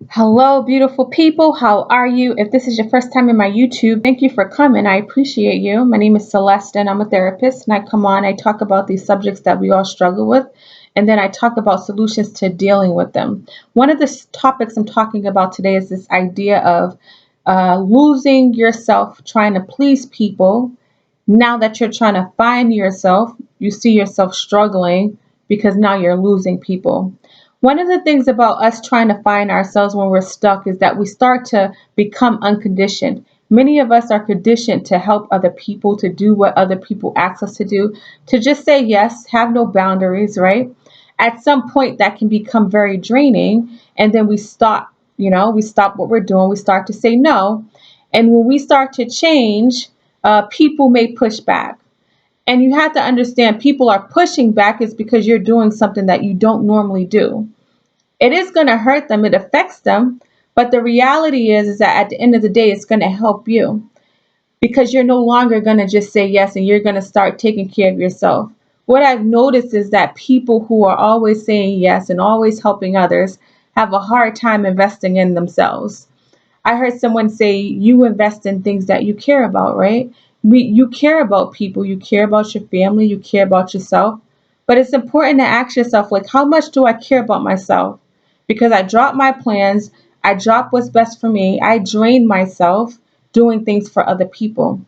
Hello, beautiful people. How are you? If this is your first time in my YouTube, thank you for coming. I appreciate you. My name is Celeste, and I'm a therapist. And I come on, I talk about these subjects that we all struggle with, and then I talk about solutions to dealing with them. One of the topics I'm talking about today is this idea of losing yourself trying to please people. Now that you're trying to find yourself, you see yourself struggling because now you're losing people. One of the things about us trying to find ourselves when we're stuck is that we start to become unconditioned. Many of us are conditioned to help other people, to do what other people ask us to do, to just say yes, have no boundaries, right? At some point, that can become very draining, and then we stop, we stop what we're doing, we start to say no. And when we start to change, people may push back. And you have to understand people are pushing back is because you're doing something that you don't normally do. It is going to hurt them, it affects them, but the reality is that at the end of the day, it's going to help you because you're no longer going to just say yes and you're going to start taking care of yourself. What I've noticed is that people who are always saying yes and always helping others have a hard time investing in themselves. I heard someone say you invest in things that you care about, right? You care about people, you care about your family, you care about yourself. But it's important to ask yourself, like, how much do I care about myself? Because I drop my plans, I drop what's best for me, I drain myself doing things for other people.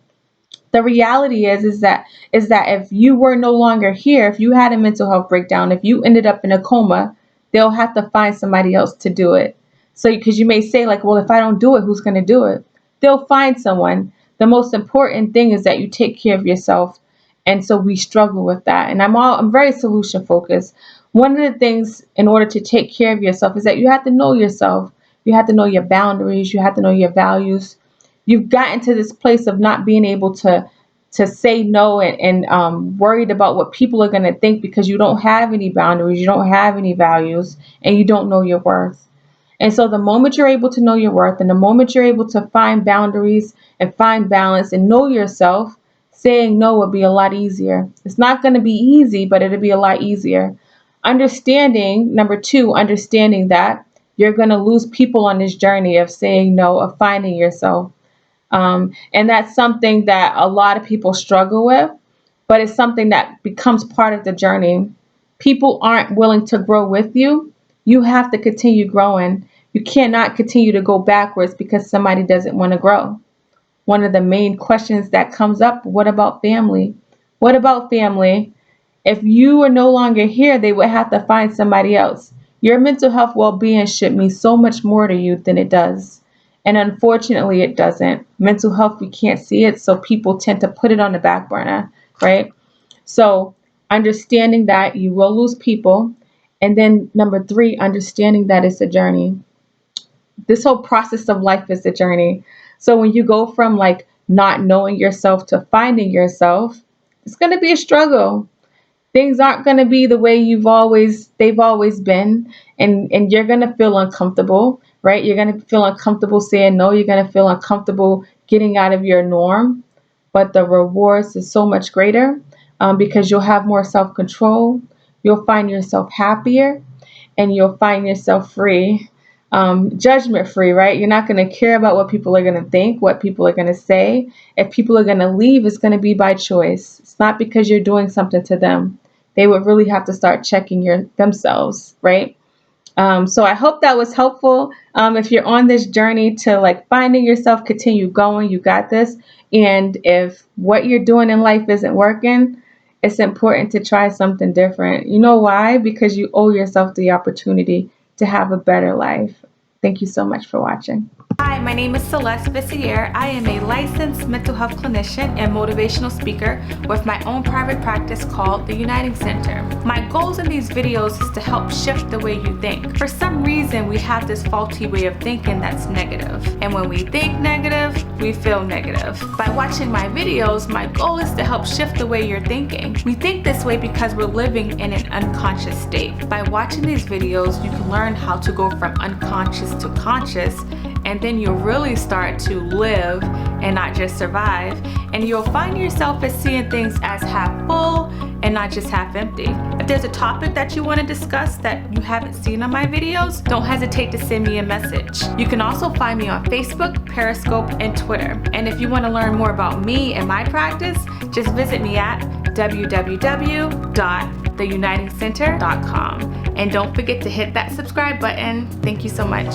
The reality is that if you were no longer here, if you had a mental health breakdown, if you ended up in a coma, they'll have to find somebody else to do it. So because you may say like, well, if I don't do it, who's going to do it? They'll find someone. The most important thing is that you take care of yourself. And so we struggle with that. And I'm very solution focused. One of the things in order to take care of yourself is that you have to know yourself. You have to know your boundaries, you have to know your values. You've gotten to this place of not being able to say no and worried about what people are going to think because you don't have any boundaries, you don't have any values, and you don't know your worth. And so the moment you're able to know your worth and the moment you're able to find boundaries and find balance and know yourself, saying no will be a lot easier. It's not going to be easy, but it'll be a lot easier. Understanding, number two, understanding that you're going to lose people on this journey of saying no, of finding yourself. And that's something that a lot of people struggle with, but it's something that becomes part of the journey. People aren't willing to grow with you. You have to continue growing. You cannot continue to go backwards because somebody doesn't want to grow. One of the main questions that comes up, what about family? What about family? If you are no longer here, they would have to find somebody else. Your mental health well being should mean so much more to you than it does. And unfortunately, it doesn't. Mental health, we can't see it, so people tend to put it on the back burner, right? So, understanding that you will lose people. And then, number three, understanding that it's a journey. This whole process of life is a journey. So, when you go from like not knowing yourself to finding yourself, it's going to be a struggle. Things aren't going to be the way they've always been, and you're going to feel uncomfortable, right? You're going to feel uncomfortable saying no, you're going to feel uncomfortable getting out of your norm, but the rewards is so much greater, because you'll have more self-control, you'll find yourself happier, and you'll find yourself free, judgment free, right? You're not going to care about what people are going to think, what people are going to say. If people are going to leave, it's going to be by choice. It's not because you're doing something to them. They would really have to start checking themselves, right? So I hope that was helpful. If you're on this journey to like finding yourself, continue going. You got this. And if what you're doing in life isn't working, it's important to try something different. You know why? Because you owe yourself the opportunity to have a better life. Thank you so much for watching. Hi, my name is Celeste Vissier. I am a licensed mental health clinician and motivational speaker with my own private practice called The Uniting Center. My goals in these videos is to help shift the way you think. For some reason, we have this faulty way of thinking that's negative. And when we think negative, we feel negative. By watching my videos, my goal is to help shift the way you're thinking. We think this way because we're living in an unconscious state. By watching these videos, you can learn how to go from unconscious to conscious, and then you'll really start to live and not just survive, and you'll find yourself as seeing things as half full and not just half empty. If there's a topic that you want to discuss that you haven't seen on my videos, don't don't hesitate to send me a message. You can also find me on Facebook, Periscope, and Twitter. And if you want to learn more about me and my practice, just visit me at www.theunitingcenter.com. And don't forget to hit that subscribe button. Thank you so much.